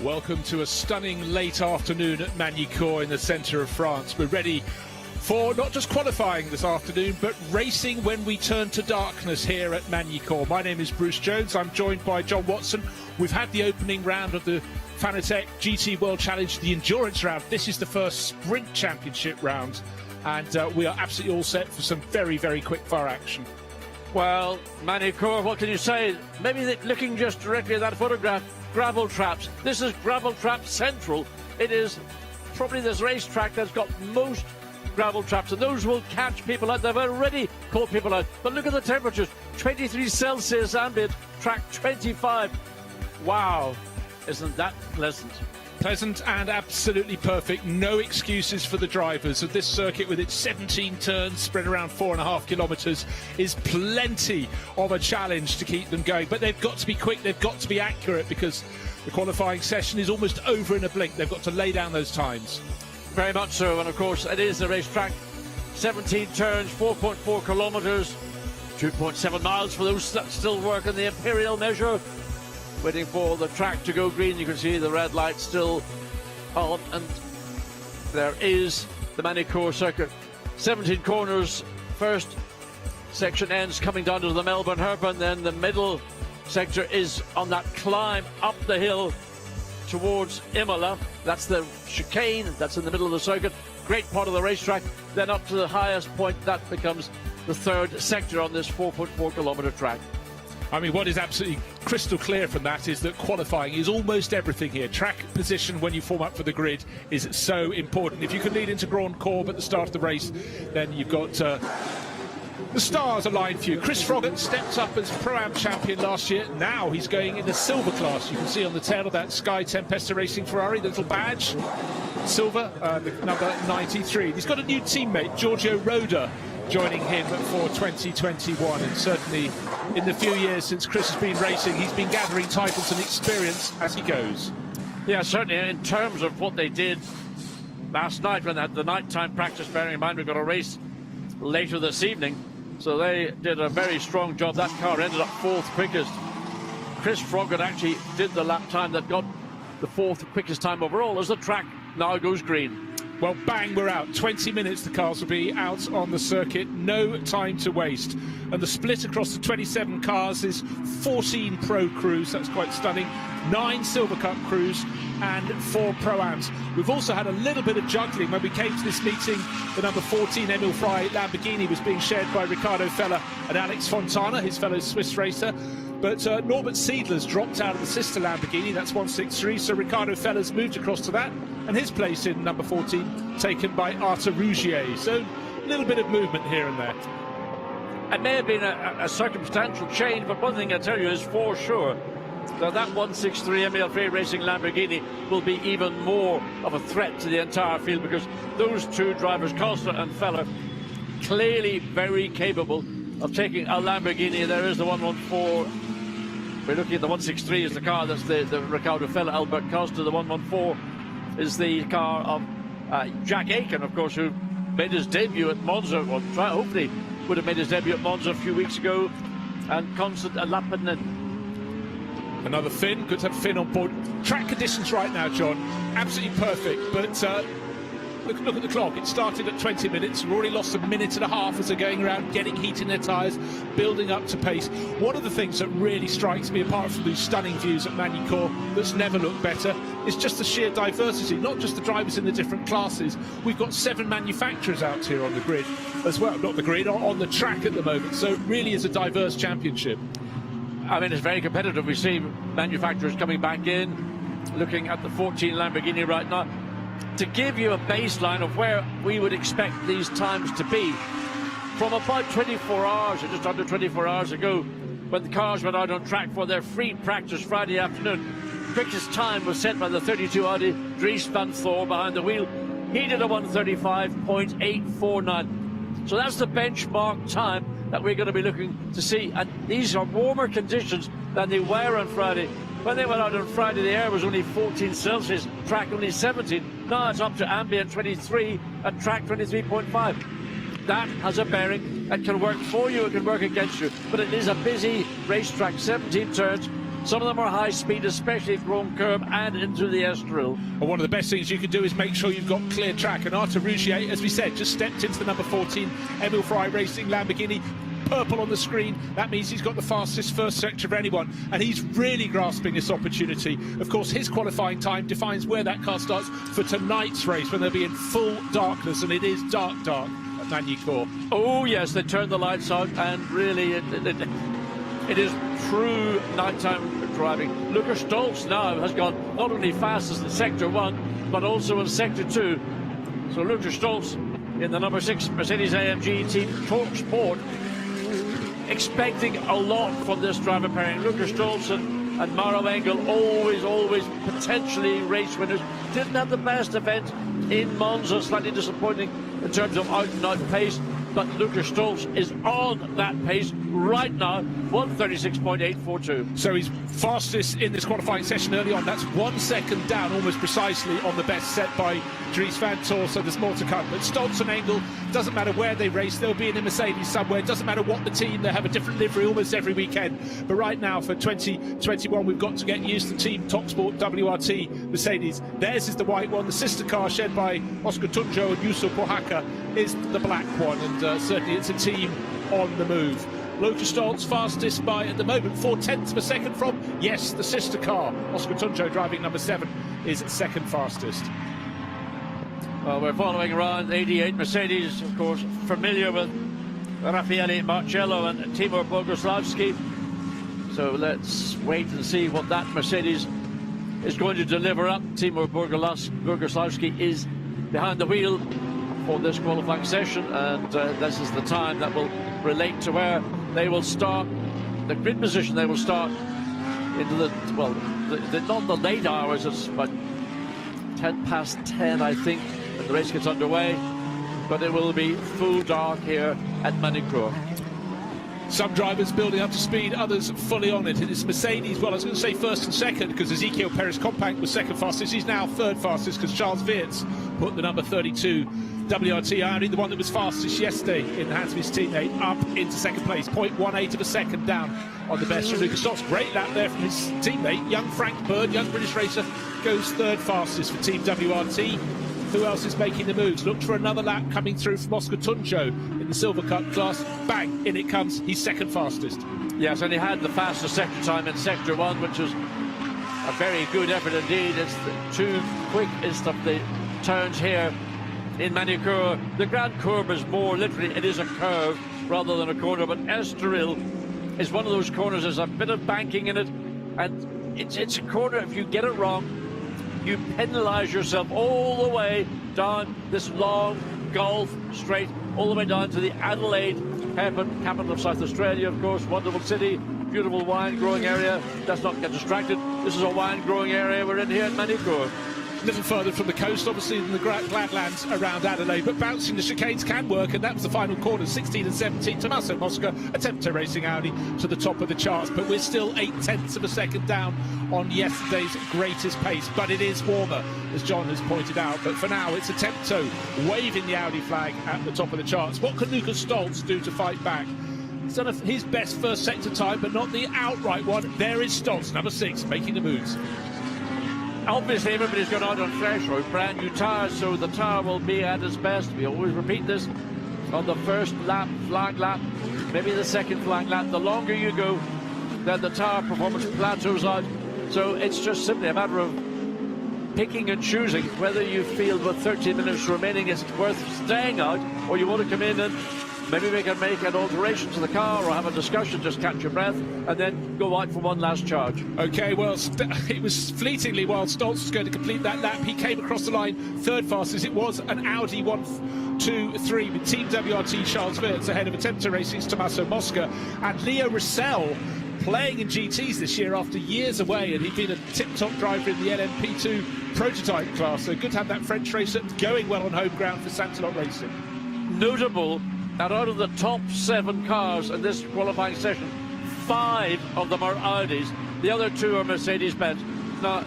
Welcome to a stunning late afternoon at Magny-Cours in the centre of France. We're ready for not just qualifying this afternoon, but racing when we turn to darkness here at Magny-Cours. My name is Bruce Jones. I'm joined by John Watson. We've had the opening round of the Fanatec GT World Challenge, the endurance round. This is the first sprint championship round, and we are absolutely all set for some very, very quick fire action. Well, Magny-Cours, what can you say? Maybe looking just directly at that photograph, gravel traps. This is gravel trap central. It is probably this racetrack that's got most gravel traps, and those will catch people out. They've already caught people out. But look at the temperatures, 23 Celsius ambient, track 25. Wow, isn't that pleasant? Pleasant and absolutely perfect. No excuses for the drivers of this circuit with its 17 turns spread around 4.5 kilometres is plenty of a challenge to keep them going. But they've got to be quick, they've got to be accurate, because the qualifying session is almost over in a blink. They've got to lay down those times. Very much so, and of course it is a racetrack. 17 turns, 4.4 kilometres, 2.7 miles for those that still work on the imperial measure. Waiting for the track to go green. You can see the red light still on, and there is the Magny-Cours circuit. 17 corners. First section ends coming down to the Melbourne Hairpin, then the middle sector is on that climb up the hill towards Imola. That's the chicane, that's in the middle of the circuit. Great part of the racetrack. Then up to the highest point, that becomes the third sector on this 4.4 kilometre track. I mean, what is absolutely crystal clear from that is that qualifying is almost everything here. Track position when you form up for the grid is so important. If you can lead into Grand Courbe at the start of the race, then you've got the stars aligned for you. Chris Froggatt stepped up as Pro-Am champion last year. Now he's going in the silver class. You can see on the tail of that Sky Tempesta Racing Ferrari, the little badge, silver, the number 93. He's got a new teammate, Giorgio Roda, joining him for 2021, and certainly in the few years since Chris has been racing, he's been gathering titles and experience as he goes. Yeah, certainly in terms of what they did last night when they had the nighttime practice, bearing in mind we've got a race later this evening, so they did a very strong job. That car ended up fourth quickest. Chris Froggatt actually did the lap time that got the fourth quickest time overall as the track now goes green. Well, bang, we're out. 20 minutes the cars will be out on the circuit. No time to waste. And the split across the 27 cars is 14 Pro crews. That's quite stunning. 9 Silver Cup crews and 4 Pro-Ams. We've also had a little bit of juggling. When we came to this meeting, the number 14 Emil Frey Lamborghini was being shared by Riccardo Feller and Alex Fontana, his fellow Swiss racer. But Norbert Siedler's dropped out of the sister Lamborghini, that's 163, so Riccardo Feller's moved across to that, and his place in number 14 taken by Arthur Rougier. So a little bit of movement here and there. It may have been a circumstantial change, but one thing I tell you is for sure that 163 Emil Frey Racing Lamborghini will be even more of a threat to the entire field, because those two drivers, Costa and Feller, clearly very capable of taking a Lamborghini. There is the 114. We're looking at the 163 is the car, that's the Riccardo Feller. Albert Costa, the 114 is the car of Jack Aiken, of course, who made his debut at Monza, or hopefully would have made his debut at Monza a few weeks ago, and Constant Lappinen. Another Finn, good to have Finn on board. Track conditions right now, John, absolutely perfect, but look at the clock. It started at 20 minutes. We've already lost a minute and a half as they're going around, getting heat in their tyres, building up to pace. One of the things that really strikes me, apart from these stunning views at Magny-Cours, that's never looked better, is just the sheer diversity, not just the drivers in the different classes. We've got 7 manufacturers out here on the grid as well. Not the grid, on the track at the moment. So it really is a diverse championship. I mean, it's very competitive. We see manufacturers coming back in, looking at the 14 Lamborghini right now. To give you a baseline of where we would expect these times to be, from about 24 hours, or just under 24 hours ago, when the cars went out on track for their free practice Friday afternoon, quickest time was set by the 32 Audi Dries van Thor behind the wheel. He did a 1:35.849. So that's the benchmark time that we're going to be looking to see. And these are warmer conditions than they were on Friday. When they went out on Friday, the air was only 14 Celsius, track only 17. Now it's up to ambient 23 and track 23.5. That has a bearing. It can work for you, it can work against you. But it is a busy racetrack, 17 turns, Some of them are high speed, especially at Grand Curve and into the Estoril. Well, one of the best things you can do is make sure you've got clear track. And Arthur Rougier, as we said, just stepped into the number 14 Emil Fry Racing Lamborghini. Purple on the screen, that means he's got the fastest first sector of anyone, and he's really grasping this opportunity. Of course, his qualifying time defines where that car starts for tonight's race, when they'll be in full darkness, and it is dark at Magny-Cours. Oh yes, they turned the lights out, and really it is true nighttime driving. Lucas Stolz now has gone not only fastest in sector 1 but also in sector 2. So Lucas Stolz in the number 6 Mercedes-AMG Team Torque Sport, expecting a lot from this driver pairing. Lucas Stolz and Maro Engel, always potentially race winners. Didn't have the best event in Monza, slightly disappointing in terms of out-and-out pace, but Lucas Stolz is on that pace right now, 1:36.842. So he's fastest in this qualifying session early on. That's 1 second down, almost precisely on the best set by Dries Van Tor, so there's more to come. But Stolz and Engel, doesn't matter where they race, they'll be in a Mercedes somewhere. Doesn't matter what the team, they have a different livery almost every weekend. But right now, for 2021, we've got to get used to Team Topsport WRT Mercedes. Theirs is the white one. The sister car shared by Oscar Tunjo and Yusuf Pohaka is the black one, and certainly it's a team on the move. Lucas Stolz fastest by, at the moment, 0.4 of a second from, yes, the sister car. Oscar Tunjo, driving number 7, is second fastest. Well, we're following around 88 Mercedes, of course, familiar with Raffaele Marcello and Timur Boguslavski. So let's wait and see what that Mercedes is going to deliver up. Timur Boguslavski is behind the wheel for this qualifying session, and this is the time that will relate to where they will start, the grid position they will start into the, well, not the late hours, it's about 10 past 10, I think, when the race gets underway, but it will be full dark here at Magny-Cours. Some drivers building up to speed, others fully on it. And it's Mercedes, well, I was going to say first and second, because Ezekiel Perez Compact was second fastest. He's now third fastest, because Charles Weerts put the number 32 WRT Audi, the one that was fastest yesterday in the hands of his teammate, up into second place. 0.18 of a second down on the best from Lucas Stolz. Great lap there from his teammate, young Frank Bird, young British racer, goes third fastest for Team WRT. Who else is making the moves? Looked for another lap coming through from Oscar Tunjo in the Silver Cup class. Bang, in it comes. He's second fastest. Yes, and he had the fastest sector time in sector 1, which was a very good effort indeed. It's the two quickest of the turns here in Magny-Cours. The Grand Curve is more literally, it is a curve rather than a corner, but Estoril is one of those corners. There's a bit of banking in it, and it's a corner. If you get it wrong, you penalise yourself all the way down this long Gulf Straight, all the way down to the Adelaide hairpin, capital of South Australia, of course. Wonderful city, beautiful wine growing area. Let's not get distracted. This is a wine growing area we're in here at Magny-Cours. A little further from the coast, obviously, than the Gladlands around Adelaide, but bouncing the chicanes can work, and that was the final corner, 16 and 17. Tommaso Mosca, Attempter Racing Audi, to the top of the charts, but we're still 0.8 of a second down on yesterday's greatest pace, but it is warmer, as John has pointed out. But for now, it's Attempto waving the Audi flag at the top of the charts. What can Lucas Stolz do to fight back? He's done his best first sector time, but not the outright one. There is Stolz, number 6, making the moves. Obviously, everybody's gone out on fresh or brand new tyres, so the tyre will be at its best. We always repeat this on the first lap, flag lap, maybe the second flag lap. The longer you go, then the tyre performance plateaus out. So it's just simply a matter of picking and choosing whether you feel with 13 minutes remaining it's worth staying out, or you want to come in and maybe we can make an alteration to the car or have a discussion, just catch your breath, and then go out for one last charge. OK, well, it was fleetingly while Stolz was going to complete that lap. He came across the line third fastest. It was an Audi 1, 2, 3 with Team WRT Charles Weerts ahead of Attempter Racing's Tommaso Mosca, and Leo Russell playing in GTs this year after years away, and he'd been a tip-top driver in the LMP2 prototype class. So good to have that French racer going well on home ground for Santalot Racing. Notable that out of the top 7 cars in this qualifying session, 5 of them are Audis. The other 2 are Mercedes-Benz. Now,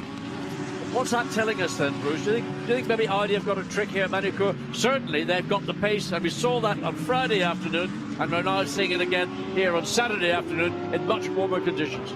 what's that telling us then, Bruce? Do you think maybe Audi have got a trick here at Magny-Cours? Certainly, they've got the pace, and we saw that on Friday afternoon, and we're now seeing it again here on Saturday afternoon in much warmer conditions.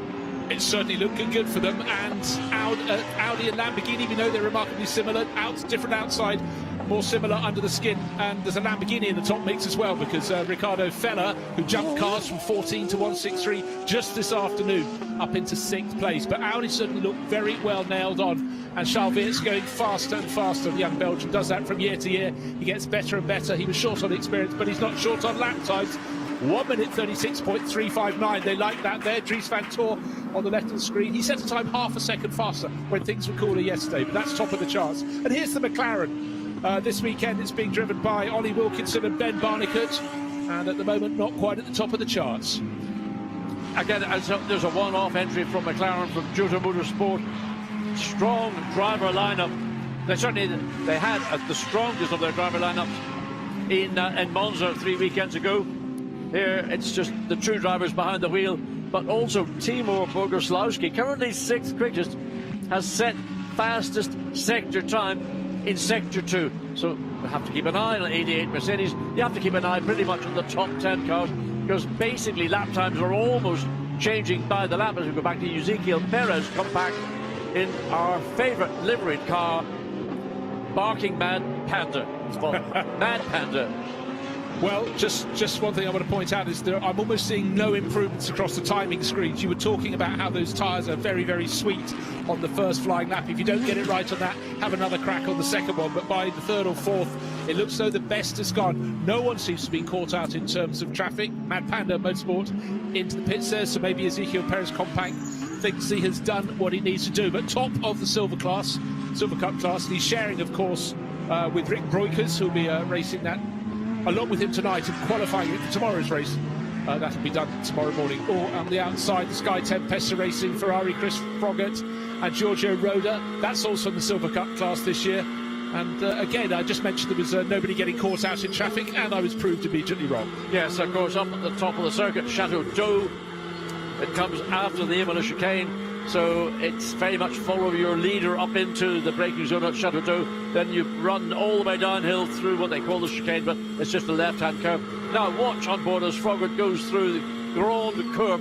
It certainly looked good for them, and Audi and Lamborghini, we know they're remarkably similar, different outside, more similar under the skin, and there's a Lamborghini in the top mix as well, because Ricardo Feller, who jumped cars from 14 to 163 just this afternoon, up into 6th place. But Audi certainly looked very well nailed on, and Charles Weerts going faster and faster. The young Belgian does that from year to year. He gets better and better. He was short on experience, but he's not short on lap times. 1 minute 36.359. They like that there. Dries van Tor on the left of the screen. He set a time half a second faster when things were cooler yesterday, but that's top of the charts. And here's the McLaren. This weekend it's being driven by Ollie Wilkinson and Ben Barnicott, and at the moment not quite at the top of the charts. Again, there's a one-off entry from McLaren from SRO Motorsport. Strong driver lineup. They had the strongest of their driver lineups in Monza 3 weekends ago. Here it's just the two drivers behind the wheel, but also Timo Boguslawski, currently 6th quickest, has set fastest sector time in Sector 2. So we have to keep an eye on 88 Mercedes. You have to keep an eye pretty much on the top 10 cars, because basically lap times are almost changing by the lap as we go back to Ezekiel Perez compact in our favourite liveried car, Barking Mad Panda. It's called Mad Panda. Well, just one thing I want to point out is I'm almost seeing no improvements across the timing screens. You were talking about how those tyres are very, very sweet on the first flying lap. If you don't get it right on that, have another crack on the second one. But by the third or fourth, it looks though the best has gone. No one seems to be caught out in terms of traffic. Mad Panda Motorsport into the pits there, so maybe Ezekiel Perez compact thinks he has done what he needs to do. But top of the Silver Cup class, and he's sharing, of course, with Rick Breukers, who'll be racing that along with him tonight and qualifying it for tomorrow's race. That'll be done tomorrow morning. Or on the outside, the Sky Tempesta Racing, Ferrari, Chris Froggatt and Giorgio Roda. That's also in the Silver Cup class this year. And again, I just mentioned there was nobody getting caught out in traffic, and I was proved immediately wrong. Yes, of course, up at the top of the circuit, Chateau d'Eau. It comes after the Imola chicane. So it's very much follow your leader up into the braking zone at Chateau d'Eau. Then you run all the way downhill through what they call the chicane, but it's just a left-hand curve. Now watch on board as Froggatt goes through the Grande Curve,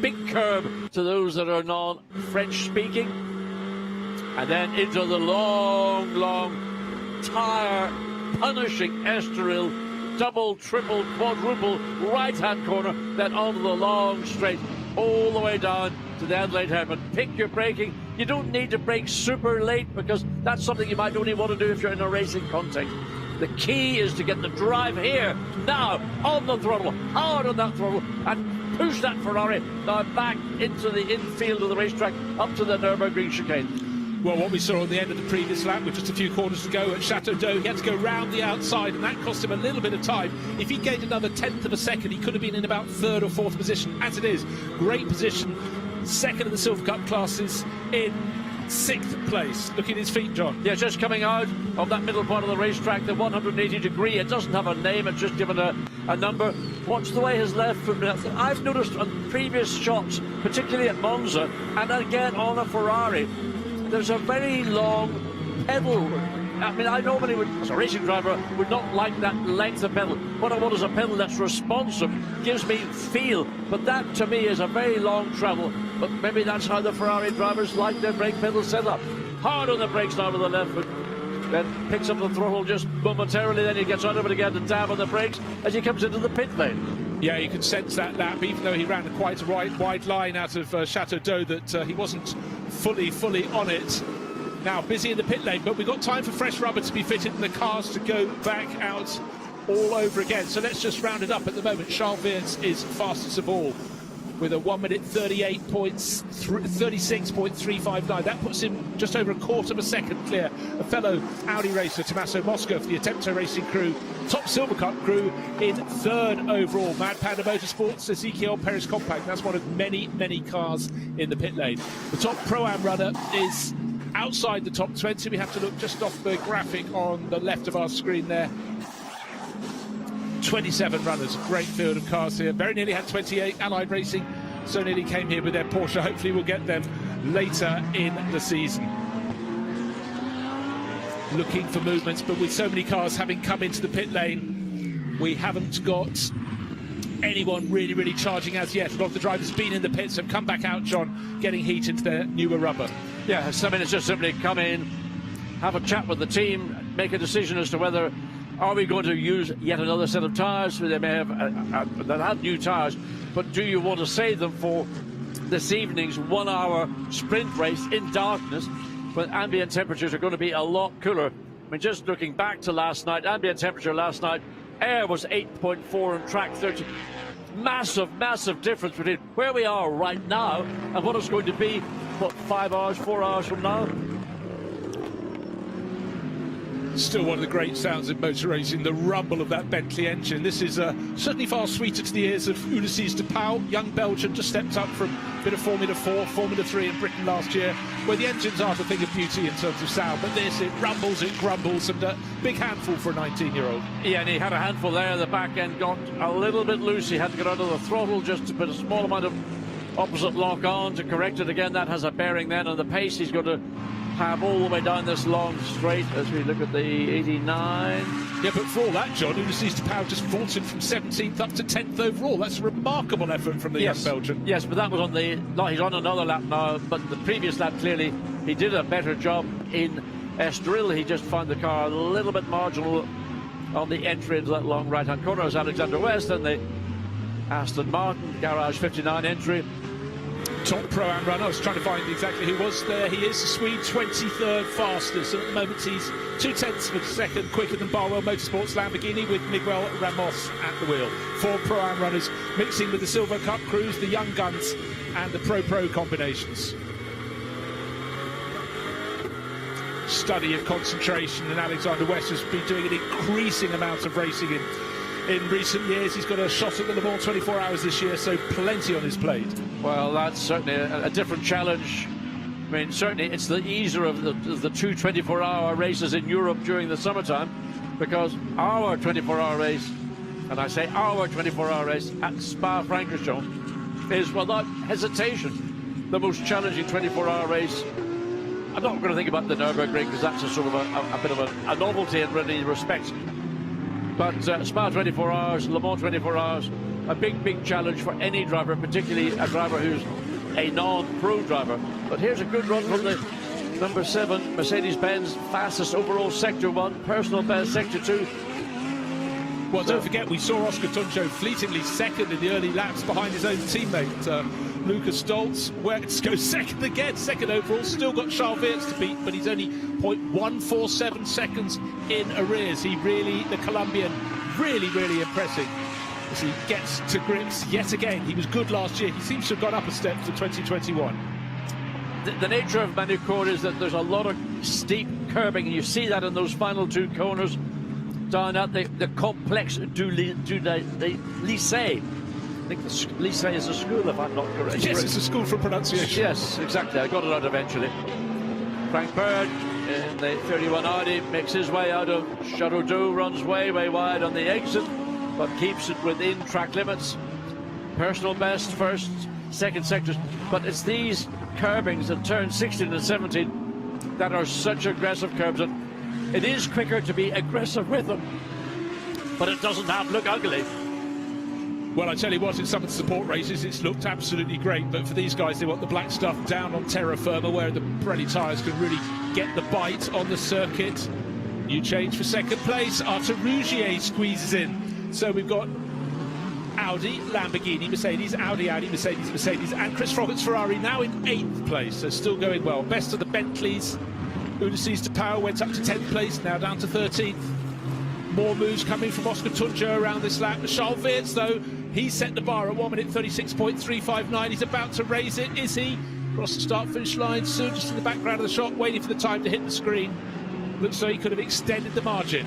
big curve to those that are non-French speaking. And then into the long, tyre punishing Estoril, double, triple, quadruple, right-hand corner, then onto the long straight, all the way down to the Adelaide Hairpin. Pick your braking. You don't need to brake super late, because that's something you might only want to do if you're in a racing context. The key is to get the drive here, now, on the throttle, hard on that throttle, and push that Ferrari now back into the infield of the racetrack, up to the Nürburgring chicane. Well, what we saw on the end of the previous lap, with just a few corners to go at Chateau d'Eau, he had to go round the outside, and that cost him a little bit of time. If he gained another 1/10 of a second, he could have been in about 3rd or 4th position. As it is, great position. 2nd of the Silver Cup classes in 6th place. Look at his feet, John. Yeah, just coming out of that middle part of the racetrack, the 180 degree. It doesn't have a name, it's just given a number. Watch the way his left foot. I've noticed on previous shots, particularly at Monza, and again on a Ferrari, there's a very long pedal. I mean, I normally would, as a racing driver, would not like that length of pedal. What I want is a pedal that's responsive, gives me feel. But that, to me, is a very long travel. But maybe that's how the Ferrari drivers like their brake pedal set up. Hard on the brakes now with the left foot. Then picks up the throttle just momentarily, then he gets out of it again to dab on the brakes as he comes into the pit lane. Yeah, you could sense that lap, even though he ran quite a wide line out of Chateau d'Eau, that he wasn't fully on it. Now busy in the pit lane, but we've got time for fresh rubber to be fitted and the cars to go back out all over again. So let's just round it up. At the moment, Charles Weerts is fastest of all with a 1 minute 36.359. That puts him just over a quarter of a second clear. A fellow Audi racer, Tommaso Mosca, for the Attempto Racing crew, top Silver Cup crew, in 3rd overall. Mad Panda Motorsports, Ezekiel Perez compact. That's one of many cars in the pit lane. The top Pro-Am runner is outside the top 20. We have to look just off the graphic on the left of our screen there. 27 runners, great field of cars here. Very nearly had 28. Allied Racing so nearly came here with their Porsche. Hopefully we'll get them later in the season. Looking for movements, but with so many cars having come into the pit lane, we haven't got anyone really charging as yet. A lot of the drivers have been in the pits, have come back out, John, getting heat into their newer rubber. Yeah, some minutes just simply come in, have a chat with the team, make a decision as to whether are we going to use yet another set of tyres. They may have they'll have new tyres, but do you want to save them for this evening's 1 hour sprint race in darkness when ambient temperatures are going to be a lot cooler? I mean, just looking back to last night, ambient temperature last night, air was 8.4 and track 30. Massive difference between where we are right now and what it's going to be, what, 5 hours, 4 hours from now? Still one of the great sounds in motor racing, the rumble of that Bentley engine. This is certainly far sweeter to the ears of Ulysses de Pauw, young Belgian, just stepped up from a bit of Formula 4, Formula 3 in Britain last year, where the engines are the thing of beauty in terms of sound. But this, it rumbles, it grumbles, and a big handful for a 19-year-old. Yeah, and he had a handful there. The back end got a little bit loose. He had to get out of the throttle just to put a small amount of opposite lock on to correct it again. That has a bearing then on the pace he's going to have all the way down this long straight as we look at the 89. Yeah, but for all that, John, Ulysses de Pauw just vaulted from 17th up to 10th overall. That's a remarkable effort from the young Belgian. Yes, but that was on the... No, he's on another lap now, but the previous lap, clearly, he did a better job in Estoril. He just found the car a little bit marginal on the entry into that long right-hand corner. It was Alexander West and the Aston Martin Garage 59 entry. Top Pro-Am runner. I was trying to find exactly who was there. He is the Swede, 23rd fastest. At the moment, he's 0.2 of a second quicker than Barwell Motorsports Lamborghini, with Miguel Ramos at the wheel. 4 Pro-Am runners mixing with the Silver Cup crews, the Young Guns, and the Pro-Pro combinations. Study of concentration, and Alexander West has been doing an increasing amount of racing in recent years. He's got a shot at the Le Mans 24 Hours this year, so plenty on his plate. Well, that's certainly a different challenge. I mean, certainly it's the easier of the two 24-hour races in Europe during the summertime, because our 24-hour race, and I say our 24-hour race at Spa-Francorchamps, is without hesitation the most challenging 24-hour race. I'm not going to think about the Nürburgring, because that's a sort of a bit of a novelty in many respects. But Spa 24 hours, Le Mans 24 hours, a big challenge for any driver, particularly a driver who's a non-pro driver. But here's a good run from the number 7 Mercedes-Benz, fastest overall Sector 1, personal best Sector 2. Well, don't forget, we saw Oscar Tunjo fleetingly second in the early laps behind his own teammate, Lucas Stoltz, where it goes second again, second overall. Still got Charles Weerts to beat, but he's only 0.147 seconds in arrears. The Colombian, really impressive as he gets to grips yet again. He was good last year. He seems to have gone up a step for 2021. The nature of Magny-Cours is that there's a lot of steep curbing, and you see that in those final 2 corners down at the complex du Lycée. I think the Lycée is a school, if I'm not correct. Yes, it's a school for pronunciation. Yes, exactly. I got it out eventually. Frank Bird in the 31 Audi makes his way out of Chateau d'Eau, runs way wide on the exit, but keeps it within track limits. Personal best, first, second sectors. But it's these curbings at turns 16 and 17 that are such aggressive curbs. And it is quicker to be aggressive with them, but it doesn't have to look ugly. Well, I tell you what, in some of the support races, it's looked absolutely great. But for these guys, they want the black stuff down on terra firma, where the Pirelli tyres can really get the bite on the circuit. New change for second place. Arthur Rougier squeezes in. So we've got Audi, Lamborghini, Mercedes, Audi, Mercedes, Mercedes, and Chris Froggett's Ferrari now in 8th place. So still going well. Best of the Bentleys. Ulysses de Pauw went up to 10th place, now down to 13th. More moves coming from Oscar Tunjo around this lap. Charles Weerts, though, he set the bar at 1 minute 36.359. He's about to raise it, is he? Across the start-finish line soon, just in the background of the shot, waiting for the time to hit the screen. Looks like he could have extended the margin.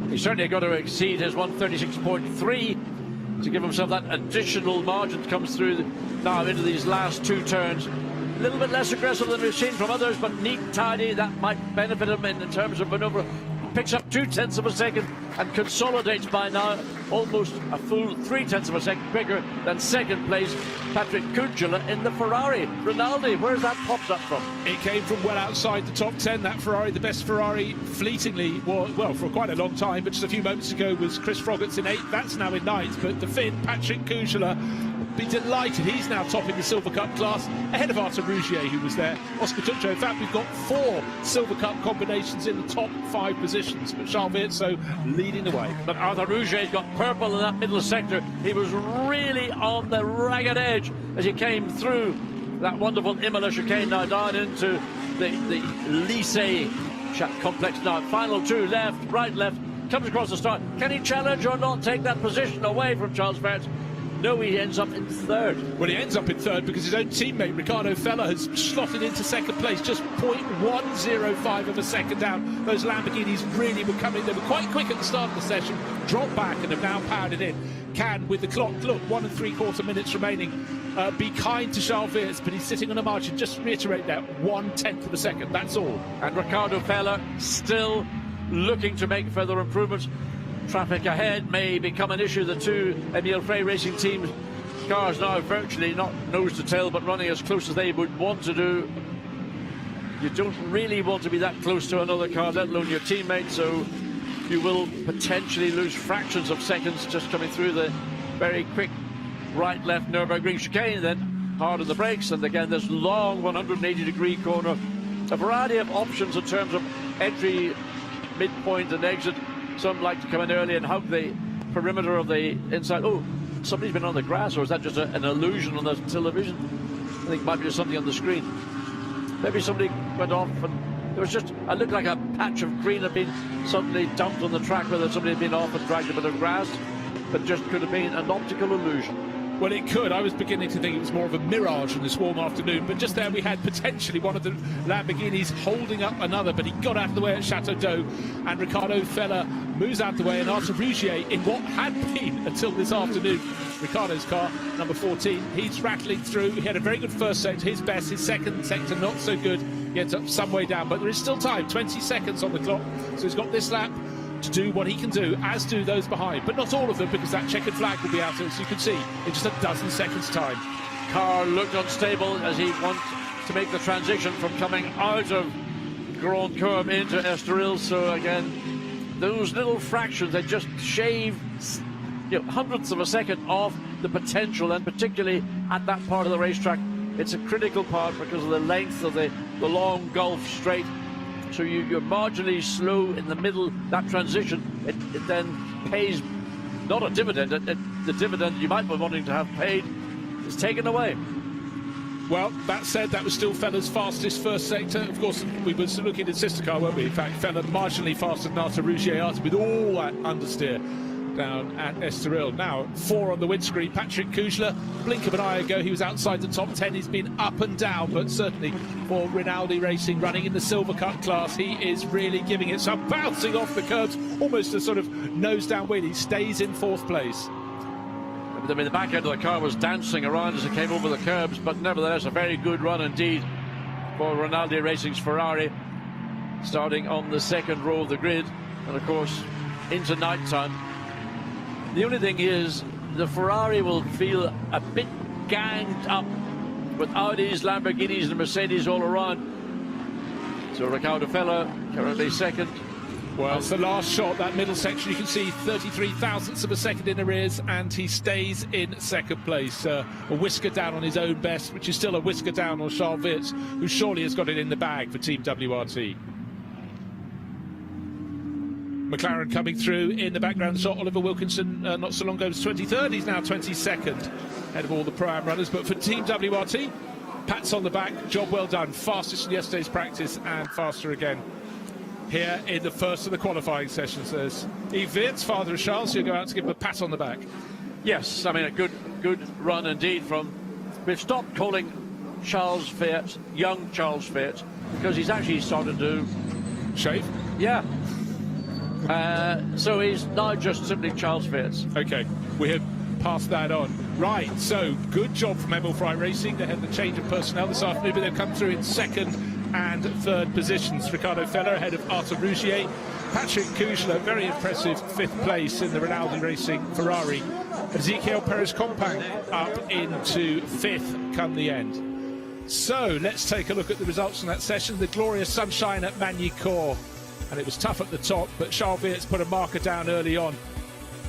He's certainly got to exceed his 136.3 to give himself that additional margin that comes through now into these last 2 turns. A little bit less aggressive than we've seen from others, but neat, tidy. That might benefit him in terms of manoeuvre. picks up 0.2 of a second and consolidates by now almost a full 0.3 of a second quicker than second place Patrick Kujala in the Ferrari. Rinaldi, where's that popped up from? It came from well outside the top 10, that Ferrari. The best Ferrari fleetingly, well, for quite a long time, but just a few moments ago was Chris Froggatt's in 8th. That's now in 9th. But the Finn, Patrick Kujala, be delighted. He's now topping the Silver Cup class, ahead of Arthur Rougier, who was there. Oscar Tuccio. In fact, we've got 4 Silver Cup combinations in the top 5 positions, but Charles Virtso leading the way. But Arthur Rougier got purple in that middle sector. He was really on the ragged edge as he came through that wonderful Imola chicane, now down into the Lycée complex now. Final 2, left, right, left, comes across the start. Can he challenge or not take that position away from Charles Virtso? No, he ends up in 3rd. Well, he ends up in 3rd because his own teammate, Riccardo Fella, has slotted into 2nd place, just 0.105 of a second down. Those Lamborghinis really were coming. They were quite quick at the start of the session, dropped back and have now powered it in. Can, with the clock, look, 1 3/4 minutes remaining, be kind to Charles Virtso, but he's sitting on a margin, just to reiterate that, 1/10 of a second, that's all. And Riccardo Fella still looking to make further improvements. Traffic ahead may become an issue. The 2 Emile Frey Racing Team cars now virtually not nose to tail, but running as close as they would want to do. You don't really want to be that close to another car, let alone your teammate, so you will potentially lose fractions of seconds just coming through the very quick right-left Nürburgring chicane, then hard on the brakes, and again this long 180-degree corner. A variety of options in terms of entry, midpoint and exit. Some like to come in early and hug the perimeter of the inside. Oh, somebody's been on the grass, or is that just an illusion on the television? I think it might be just something on the screen. Maybe somebody went off and there was just, it looked like a patch of green had been suddenly dumped on the track, whether somebody had been off and dragged a bit of grass, but just could have been an optical illusion. Well, it could. I was beginning to think it was more of a mirage in this warm afternoon, but just there we had potentially one of the Lamborghinis holding up another, but he got out of the way at Chateau d'Eau, and Riccardo Fella moves out of the way, and Arthur Rougier, in what had been until this afternoon Riccardo's car, number 14, he's rattling through. He had a very good first sector, his best. His second sector not so good. He ends up some way down, but there is still time, 20 seconds on the clock, so he's got this lap to do what he can do, as do those behind, but not all of them, because that checkered flag will be out, as you can see, in just a dozen seconds time. Car looked unstable as he wants to make the transition from coming out of Grand Curve into Estoril, so again those little fractions, they just shave hundredths of a second off the potential, and particularly at that part of the racetrack it's a critical part because of the length of the long Gulf Straight. So you're marginally slow in the middle. That transition, it then pays not a dividend. The dividend you might be wanting to have paid is taken away. Well, that said, that was still Fella's fastest first sector. Of course, we were looking at sister car, weren't we? In fact, Fella marginally faster than Arthur Rougier with all that understeer down at Estoril. Now, 4 on the windscreen. Patrick Kujala, blink of an eye ago, he was outside the top 10. He's been up and down, but certainly for Rinaldi Racing, running in the Silver Cup class, he is really giving it some, bouncing off the curbs, almost a sort of nose-down wheel. He stays in 4th place. I mean, the back end of the car was dancing around as it came over the curbs, but nevertheless a very good run indeed for Rinaldi Racing's Ferrari, starting on the 2nd row of the grid, and of course into night time. The only thing is, the Ferrari will feel a bit ganged up with Audis, Lamborghinis and Mercedes all around. So Riccardo Fella currently 2nd. Well, it's the last shot, that middle section. You can see 33 thousandths of a second in arrears, and he stays in 2nd place. A whisker down on his own best, which is still a whisker down on Charles Virtso, who surely has got it in the bag for Team WRT. McLaren coming through in the background shot. Oliver Wilkinson not so long ago was 23rd. He's now 22nd, ahead of all the Pro-Am runners. But for Team WRT, pats on the back, job well done. Fastest in yesterday's practice and faster again here in the first of the qualifying sessions. There's Yves Virtso, father of Charles, so you go out to give him a pat on the back. Yes, I mean, a good run indeed from... We've stopped calling Charles Virtso young Charles Virtso because he's actually started to... Shave? Yeah. So he's now just simply Charles Virtso. Okay, we have passed that on. Right, so good job from Emile Frey Racing. They had the change of personnel this afternoon, but they've come through in 2nd and third positions. Ricardo Feller ahead of Arthur Rougier. Patrick Kugler, very impressive fifth place in the Rinaldi Racing Ferrari. Ezekiel Perez-Companc up into fifth come the end. So let's take a look at the results from that session. The glorious sunshine at Magny-Cours, and it was tough at the top, but Charles Weerts put a marker down early on,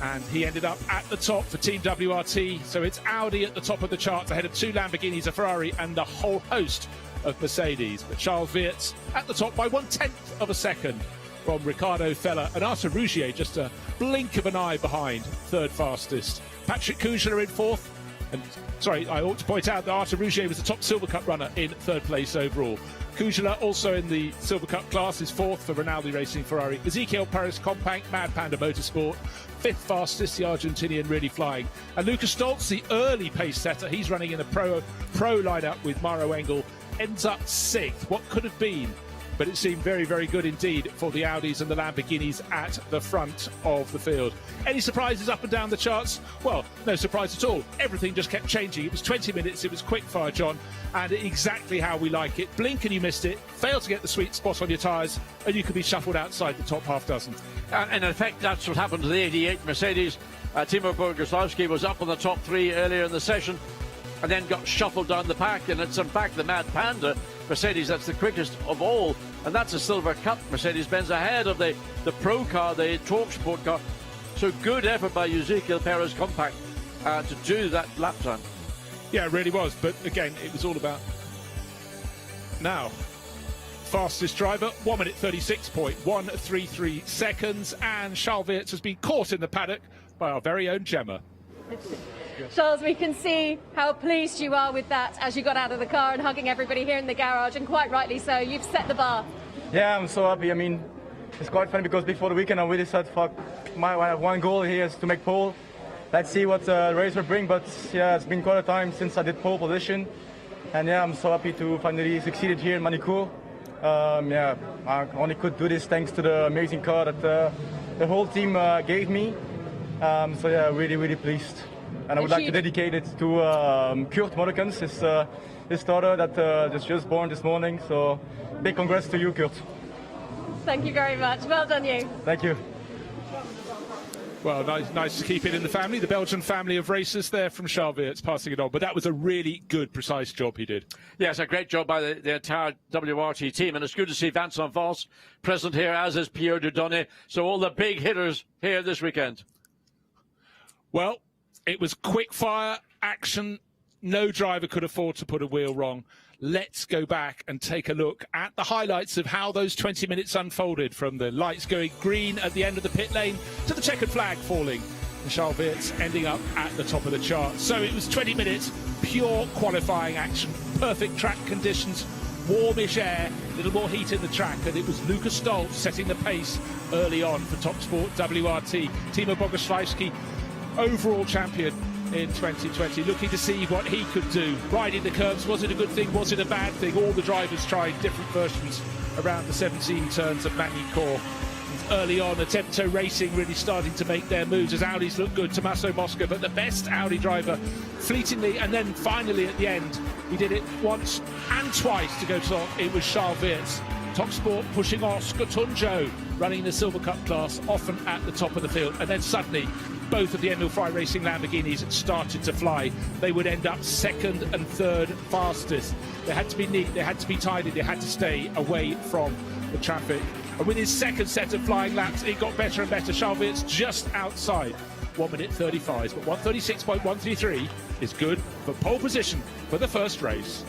and he ended up at the top for Team WRT. So it's Audi at the top of the charts ahead of two Lamborghinis, a Ferrari and a whole host of Mercedes. But Charles Weerts at the top by 1/10 of a second from Ricardo Feller, and Arthur Rougier just a blink of an eye behind, third fastest. Patrick Kugler in fourth. And sorry, I ought to point out that Arthur Rougier was the top Silver Cup runner in third place overall. Kugler also in the Silver Cup class is fourth for Rinaldi Racing Ferrari. Ezekiel Perez-Companc, Mad Panda Motorsport, fifth fastest, the Argentinian really flying. And Lucas Stoltz, the early pace setter, he's running in a pro lineup with Maro Engel, ends up sixth. What could have been? But it seemed very, very good indeed for the Audis and the Lamborghinis at the front of the field. Any surprises up and down the charts? Well, no surprise at all. Everything just kept changing. It was 20 minutes, it was quick fire, John, and exactly how we like it. Blink and you missed it, fail to get the sweet spot on your tyres, and you could be shuffled outside the top half dozen. And in effect, that's what happened to the 88 Mercedes. Timo Boguslavski was up on the top three earlier in the session, and then got shuffled down the pack, and it's in fact the Mad Panda Mercedes that's the quickest of all, and that's a Silver Cup Mercedes-Benz ahead of the Pro car, the Torque Sport car. So good effort by Ezekiel Perez-Companc to do that lap time. Yeah, it really was, but again, it was all about now. Fastest driver, 1 minute 36.133 seconds, and Charles Weerts has been caught in the paddock by our very own Gemma. Charles, we can see how pleased you are with that as you got out of the car and hugging everybody here in the garage, and quite rightly so. You've set the bar. Yeah, I'm so happy. I mean, it's quite funny because before the weekend I really said, fuck, my one goal here is to make pole. Let's see what the race will bring, but yeah, it's been quite a time since I did pole position. And yeah, I'm so happy to finally succeed here in Magny-Cours. Yeah, I only could do this thanks to the amazing car that the whole team gave me. So yeah, really, really pleased. And I would like to dedicate it to Kurt Modekens, his daughter that is just born this morning. So big congrats to you, Kurt. Thank you very much. Well done, you. Thank you. Well, nice to keep it in the family, the Belgian family of racers there from Charles Weerts passing it on. But that was a really good, precise job he did. Yes, a great job by the entire WRT team. And it's good to see Vincent Voss present here, as is Pierre Dieudonné. So all the big hitters here this weekend. Well, it was quick fire action. No driver could afford to put a wheel wrong. Let's go back and take a look at the highlights of how those 20 minutes unfolded, from the lights going green at the end of the pit lane to the checkered flag falling, and Charles Weerts ending up at the top of the chart. So it was 20 minutes, pure qualifying action, perfect track conditions, warmish air, a little more heat in the track, and it was Lucas Stoltz setting the pace early on for Top Sport WRT. Timo Boguslavski, overall champion in 2020, looking to see what he could do. Riding the curves, was it a good thing, was it a bad thing? All the drivers tried different versions around the 17 turns of Magny-Cours. Early on, Attempto Racing really starting to make their moves as Audis look good. Tommaso Mosca, but the best Audi driver fleetingly, and then finally at the end, he did it once and twice to go top. It was Charles Weerts. Top Sport pushing Oscar Tunjo, running the Silver Cup class, often at the top of the field. And then suddenly, both of the Emil Frey Racing Lamborghinis started to fly. They would end up second and third fastest. They had to be neat, they had to be tidy, they had to stay away from the traffic. And with his second set of flying laps, it got better and better. Charles Weerts just outside 1 minute 35, but 136.133 is good for pole position for the first race.